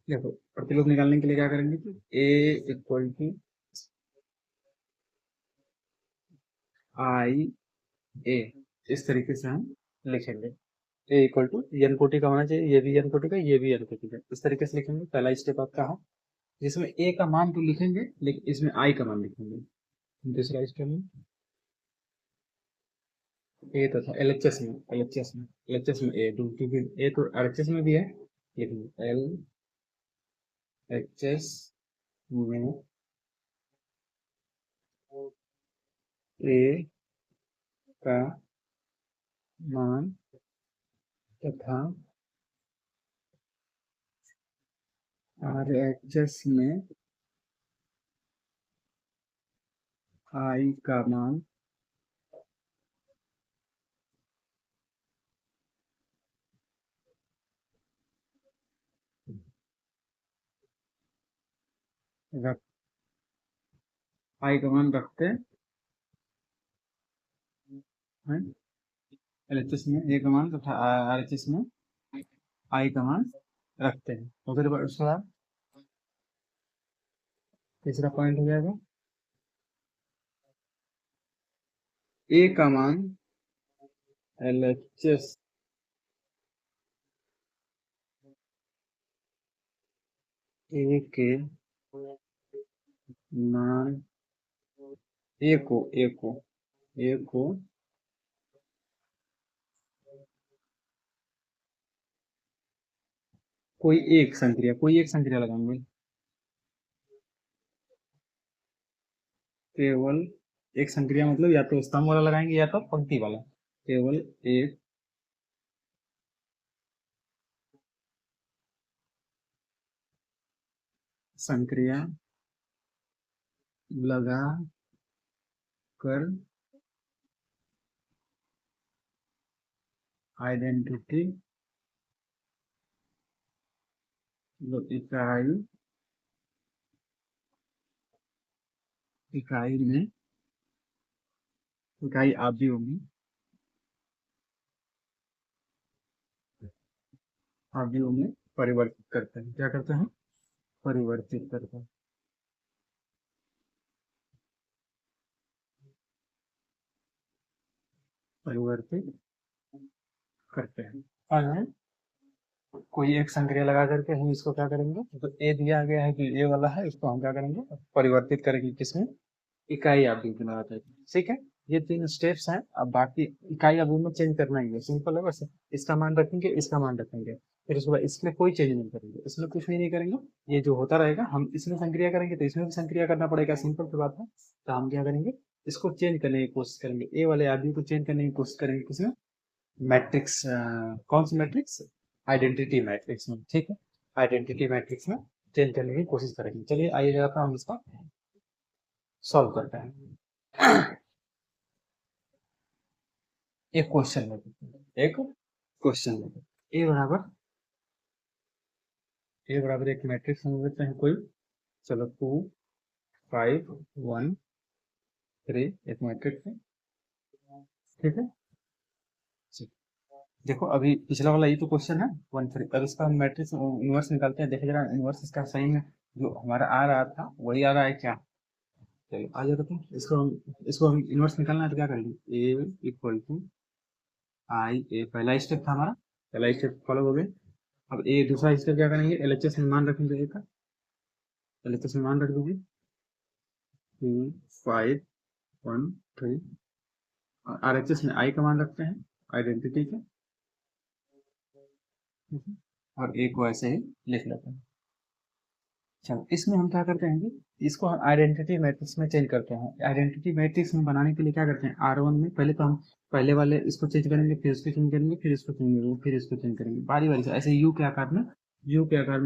[SPEAKER 1] देखो प्रतिलोम निकालने के लिए क्या करेंगे कि ए इक्वल टू आई ए, इस तरीके से हम लिखेंगे। ए इक्वल टू एन कोटि का होना चाहिए, ये भी एन कोटि का, ये भी एन कोटि का, इस तरीके से लिखेंगे। पहला स्टेप आपका है जिसमें ए का मान तो लिखेंगे लेकिन इसमें आई का मान लिखेंगे। दूसरा स्टेप में ए तो था एलएचएस में, एलएचएस में ए क्योंकि ए तो आरएचएस में भी है, लेकिन एल एच एस में ए का मान तथा आरएचएस में आई का मान रख, आई का मान रखते है एलएचएस में ए का मान तथा आरएचएस में आई का मान रखते हैं। तो फिर उसके बाद तीसरा पॉइंट हो जाएगा ए का मान एलएचएस ए के मान ए को कोई एक संक्रिया लगाएंगे, केवल एक संक्रिया मतलब या तो स्तंभ वाला लगाएंगे या तो पंक्ति वाला, केवल एक संक्रिया लगा कर आइडेंटिटी इकाई इकाई में इकाई आव्यूह में परिवर्तित करते हैं। क्या करते हैं? परिवर्तित करते हैं। परिवर्तित करते हैं और हम कोई एक संक्रिया लगा करके हम इसको क्या करेंगे, तो ए दिया गया है कि ए वाला है, इसको हम क्या करेंगे, परिवर्तित करेंगे किसमें, इकाई आव्यूह में लगाते हैं। ठीक है, ये 3 स्टेप्स हैं। अब बाकी इकाई आव्यूह में चेंज करना ही है, सिंपल है बस। इसका मान रखेंगे, इसका मान रखेंगे, फिर उसके बाद इसमें कोई चेंज नहीं करेंगे, इसमें कुछ भी नहीं करेंगे। ये जो होता रहेगा, हम इसमें संक्रिया करेंगे तो इसमें भी संक्रिया करना पड़ेगा, सिंपल सी बात है। तो हम क्या करेंगे, इसको चेंज करने की कोशिश करेंगे, ए वाले आव्यूह को चेंज करने की कोशिश करेंगे किसमें, मैट्रिक्स, कौन सी मैट्रिक्स, आइडेंटिटी मैट्रिक्स में। ठीक है, आइडेंटिटी मैट्रिक्स में चेंज करने की कोशिश करेंगे। चलिए आइए जरा हम इसका सॉल्व करते हैं। एक क्वेश्चन लेते हैं, एक क्वेश्चन लेते हैं। ए बराबर एक मैट्रिक्स हम लेते हैं कोई, चलो 2 5 1 3 एक मैट्रिक्स है। ठीक है, देखो अभी पिछला वाला ये तो क्वेश्चन है 1 3, अब इसका हम मैट्रिक्स इनवर्स निकालते हैं। देखिए जरा इनवर्स इसका सही में जो हमारा आ रहा था वही आ रहा है क्या। चलिए आ जाता तो इसको हम इनवर्स निकालना है तो क्या करेंगे, ए इक्वल टू आई ए, पहला स्टेप था हमारा, पहला स्टेप फॉलो हो गया। अब ए दूसरा स्टेप क्या करेंगे, एलएचएस में मान रखेंगे, ए का एलएचएस में मान रख दीजिए 2 5 1 3, आरएचएस में आई का मान रखते हैं आइडेंटिटी के, और ए को ऐसे ही लिख लेते हैं। चलो इसमें हम क्या करते हैं कि इसको हम आइडेंटिटी मैट्रिक्स में चेंज करते हैं। आइडेंटिटी मैट्रिक्स में बनाने के लिए क्या करते हैं, R1 में पहले तो हम पहले वाले इसको चेंज करेंगे, फिर इसको चेंज करेंगे, फिर इसको चेंज करेंगे, फिर इसको चेंज करेंगे, बारी बारी से ऐसे यू के आकार में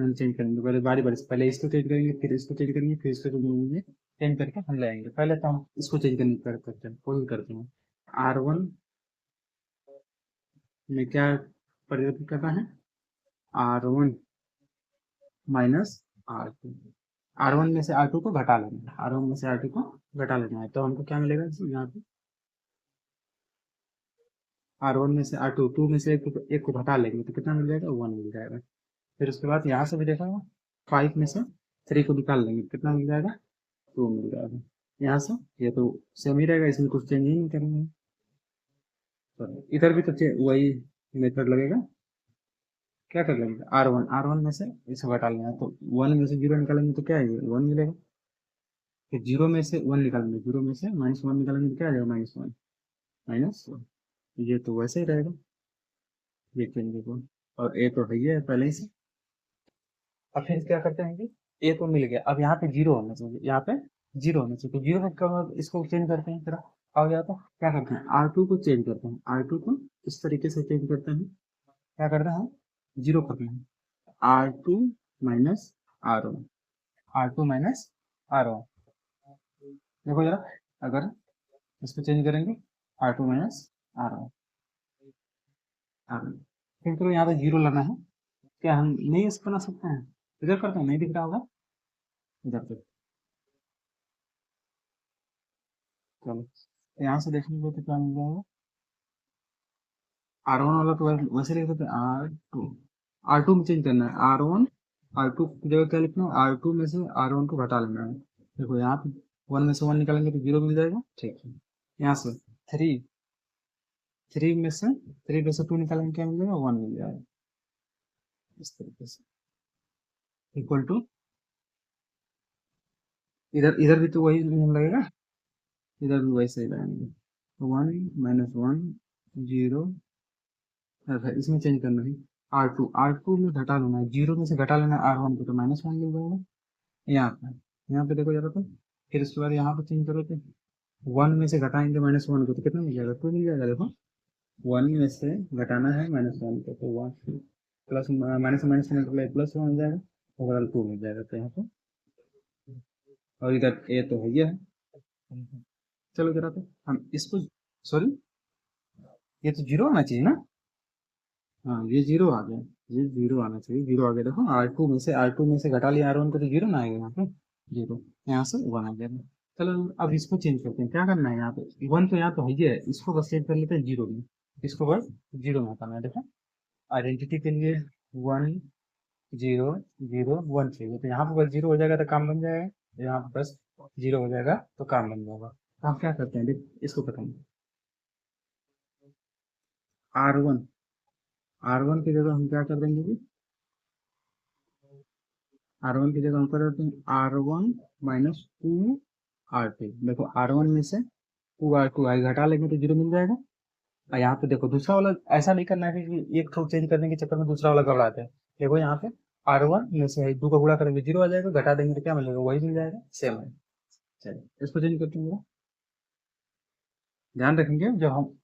[SPEAKER 1] हम चेंज करेंगे, पहले बारी बारी से पहले इसको चेंज करेंगे, फिर इसको चेंज करेंगे, फिर इसको चेंज करेंगे, चेंज करके हम लाएंगे। पहले तो हम इसको चेंज करने की करते हैं, कोई करते हैं। R1 में क्या परिवर्तित करना है, R1 माइनस R2, R1 में से R2 को घटा लेना है, R1 में से R2 को घटा लेना है, तो हमको क्या मिलेगा यहाँ पे, R1 में से R2 2 में से एक को घटा लेंगे तो कितना मिल जाएगा, 1 मिल जाएगा। फिर उसके बाद यहाँ से भी देखा 5 में से 3 को निकाल लेंगे कितना मिल जाएगा, 2 मिल जाएगा। यहाँ से ये तो सेम ही रहेगा, इसमें कुछ चेंज ही नहीं करेंगे। तो इधर भी तो वही मेथड लगेगा, क्या कर लेंगे, R1 में से इसे घटा लेना है, तो 1 में से 0 निकालेंगे तो क्या है, 1 मिलेगा। फिर 0 में से 1 निकालेंगे, 0 में से -1 निकालेंगे तो क्या आ जाएगा, -1 -1, ये तो वैसे ही रहेगा, ये चेंज देखो, और ए तो है ही है पहले ही से। अब फिर क्या करते हैं कि ए तो मिल गया, अब यहाँ पे 0 होना चाहिए, यहाँ पे 0 होना चाहिए, तो 0 है कब इसको चेंज करते हैं, फिर आ गया तो क्या करते हैं, R2 को चेंज करते हैं, R2 को इस तरीके से चेंज करते हैं, क्या करते हैं, 0 करते हैं, R2 minus R1, R2 minus R1, देखो जरा, अगर इसको चेंज करेंगे R2 माइनस R1, फिर तो यहाँ पे 0 लाना है, क्या हम नहीं इसको बना सकते हैं, इधर करते हैं, नहीं दिख रहा होगा इधर पे, चलो यहाँ से देखेंगे तो क्या मिल जाएगा, R1 वाला तो वैसे लिख सकते हैं R2, R2 में चेंज करना है R1, R2 की जगह क्या लिखना है R2 में से R1 को घटा लेना है। देखो यहाँ पे 1 में से 1 निकालेंगे तो 0 मिल जाएगा, ठीक है। यहाँ से 3 3 में से 3 में से 2 निकालेंगे क्या मिल जाएगा 1 मिल जाएगा, इस तरीके से इक्वल टू इधर इधर भी तो वही नियम लगेगा, इधर भी वैसे ही लगाएंगे 1 माइनस 1 0। अच्छा इसमें चेंज करना है R2 में घटा लेना है, 0 में से घटा लेना है R1 को तो -1 मिल जाएगा यहाँ पे देखो जरा तो। फिर उसके बाद यहाँ पे चेंज करो तो 1 में से घटाएंगे -1 को तो कितना मिल जाएगा 2 मिल जाएगा। देखो 1 में से घटाना है -1 को तो 1 plus minus minus multiply plus 1 हो जाएगा, ओवरऑल 2 मिल जाएगा तो यहाँ पे। और इधर ए तो है ये है। चलो जरा तो हम इसको, सॉरी ये तो 0 आना चाहिए ना, हाँ ये 0 आ गया, ये 0 आना चाहिए, 0 आ गया। देखो R2 में से घटा लिया R1 को तो 0 ना आएगा यहाँ पे, 0 यहाँ से 1 आ गया। चलो अब इसको चेंज करते हैं, क्या करना है यहाँ पे 1 तो यहाँ तो है ही है, इसको बस चेंज कर लेते हैं 0 में, इसको बस 0 में हटाना है। देखो आइडेंटिटी के लिए 1 0 0 1 चाहिए, तो यहाँ पे बस 0 हो जाएगा तो काम बन जाएगा, यहाँ पे बस 0 हो जाएगा तो काम बन जाएगा। तो हम क्या करते हैं देख इसको खत्म, R1 R1 की जगह हम क्या कर देंगे जी, R1 की जगह हम कर देते हैं R1 माइनस 2R2। देखो R1 में से 2R2 आई घटा लेंगे तो 0 मिल जाएगा। और यहाँ पे देखो दूसरा वाला ऐसा नहीं करना है कि एक थोड़ा चेंज करने के चक्कर में दूसरा वाला घबराते हैं। देखो यहाँ पे R1 में से 2 का गुणा करेंगे 0 आ जाएगा, घटा देंगे तो क्या मिलेगा वही मिल जाएगा, सेम है। चलिए इसको चेंज करते हैं, ध्यान रखेंगे जब हम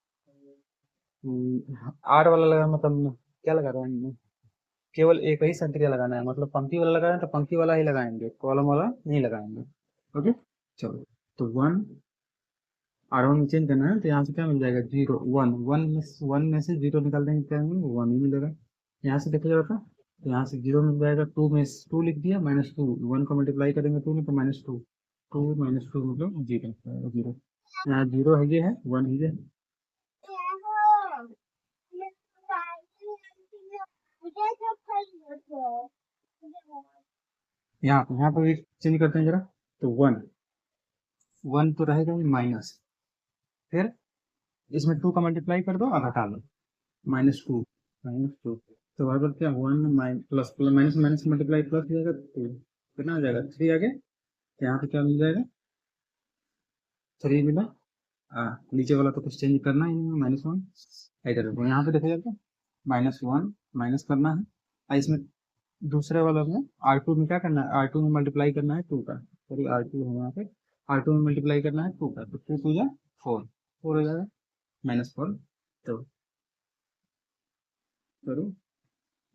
[SPEAKER 1] R वाला लगा मतलब क्या लगा रहे हैं, केवल एक ही संक्रिया लगाना है, मतलब पंक्ति वाला लगाना है तो पंक्ति वाला ही लगाएंगे, कॉलम वाला नहीं लगाएंगे। ओके चलो तो 1 R1 में चेंज करना है तो यहाँ से क्या मिल जाएगा 0 1 1 में से 0 निकाल देंगे क्या मिलेगा 1 ही मिलेगा। यहाँ से देखा जाता तो यहाँ से 0 मिल जाएगा, 2 में 2 लिख दिया -2, 1 को मल्टीप्लाई करेंगे 2 में तो -2, 2 -2 मतलब 0 0। यहाँ 0 है ये है 1 है ये है। यहाँ पर भी चेंज करते हैं जरा तो 1 तो रहेगा माइनस, फिर इसमें 2 का मल्टीप्लाई कर दो और हटा लो -2 तो बराबर क्या 1 plus plus minus minus multiply plus हो जाएगा 2, कितना हो जाएगा 3 आगे, यहाँ पे क्या मिल जाएगा 3 मिला। नीचे वाला तो कुछ चेंज करना ही नहीं है -1 इधर देखो यहाँ पे देखा जाता है -1 माइनस करना है, और इसमें दूसरे वाला में R2 में क्या करना है R2 में मल्टीप्लाई करना है 2 का, सॉरी R2 है यहाँ पे, R2 में मल्टीप्लाई करना है 2 का तो 2 2 जा 4 4 हो जाएगा -4 तो करो,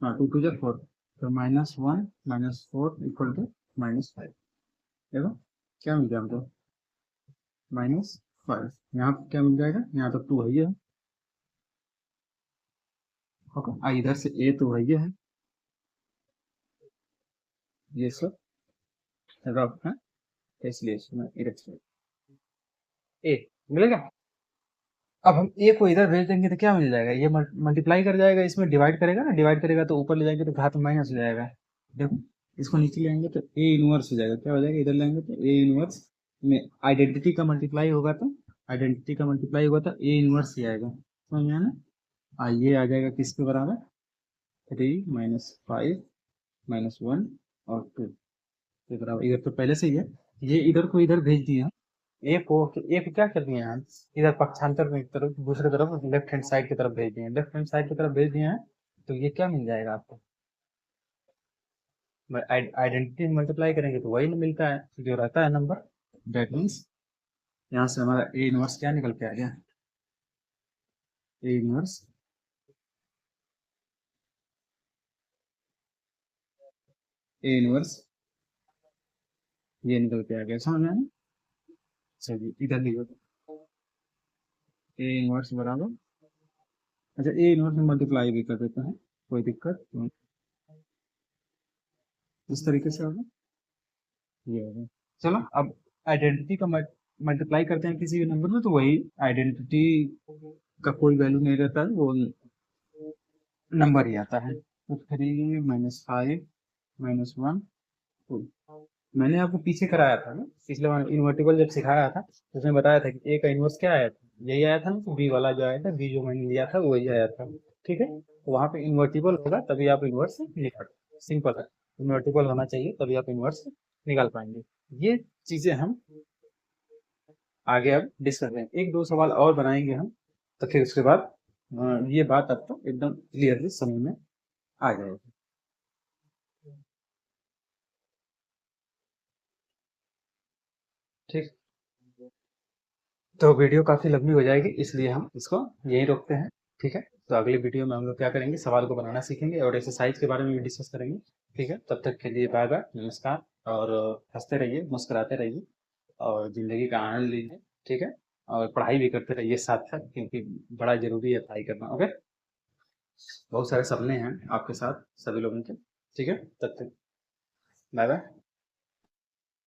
[SPEAKER 1] हाँ 2 2 जा 4 तो -1 -4 इक्वल टू -5। देखो क्या मिल गया हमको -5, यहाँ पे क्या मिल जाएगा यहाँ तो 2 है ये, ओके इधर से ए तो है ये है, ये सब रफ है तो इसलिए इसमें इधर ए मिलेगा। अब हम ए को इधर भेज देंगे तो क्या मिल जाएगा, ये मल्टीप्लाई कर जाएगा, इसमें डिवाइड करेगा ना, डिवाइड करेगा तो ऊपर ले जाएंगे तो घात माइनस हो जाएगा। देखो इसको नीचे ले आएंगे तो ए इनवर्स हो जाएगा, क्या हो जाएगा इधर लेंगे तो ए इनवर्स में आइडेंटिटी का मल्टीप्लाई होगा तो ए इनवर्स ही आएगा, समझ में आना। ये आ जाएगा किसके बराबर 3 -5 -1 और 2 के बराबर, इधर तो पहले से ही है, ये इधर को इधर भेज दिया, एक क्या कर दिए हैं हम इधर पक्षांतर में तरफ दूसरे तरफ लेफ्ट हैंड साइड की तरफ भेज दिए हैं, लेफ्ट हैंड साइड की तरफ भेज दिए हैं तो ये क्या मिल जाएगा आपको, आइडेंटिटी मल्टीप्लाई करेंगे तो वही मिलता है जो रहता है नंबर। दैट मीन्स यहाँ से हमारा ए इनवर्स क्या निकल के आ गया, ए इनवर्स ये निकल के आ गया, समझ में आया? चलिए इधर लिखो ए इनवर्स बराबर, अच्छा ए इनवर्स में मल्टीप्लाई भी कर देते हैं कोई दिक्कत नहीं, इस तरीके से होगा ये होगा। चलो अब आइडेंटिटी का मल्टीप्लाई करते हैं किसी भी नंबर में तो वही आइडेंटिटी का कोई वैल्यू नहीं रहता है, वो नंबर ही आता है। तो 3 - 5 - 1 2। मैंने आपको पीछे कराया था ना, पिछले बार इन्वर्टिबल जब सिखाया था तो उसमें बताया था कि ए का इन्वर्स क्या आया था, यही आया था ना, बी वाला जो आया था, बी जो मैंने लिया था वही आया था। ठीक है, तो वहाँ पे इन्वर्टिबल होगा तभी आप इन्वर्स निकाल, सिंपल है। इन्वर्टिबल होना चाहिए तभी आप इन्वर्स निकाल पाएंगे। ये चीजें हम आगे अब डिस्कस करेंगे, एक दो सवाल और बनाएंगे हम, तो फिर उसके बाद ये बात आपको एकदम क्लियरली समझ में आ जाएगी। ठीक, तो वीडियो काफी लंबी हो जाएगी इसलिए हम इसको यहीं रोकते हैं। ठीक है, तो अगली वीडियो में हम लोग क्या करेंगे, सवाल को बनाना सीखेंगे और एक्सरसाइज के बारे में भी डिस्कस करेंगे। ठीक है, तब तक के लिए बाय बाय, नमस्कार। और हंसते रहिए, मुस्कुराते रहिए और जिंदगी का आनंद लीजिए। ठीक है, और पढ़ाई भी करते रहिए साथ साथ, क्योंकि बड़ा जरूरी है पढ़ाई करना। ओके, बहुत सारे सपने हैं आपके साथ सभी लोगों के। ठीक है, तब तक बाय बाय।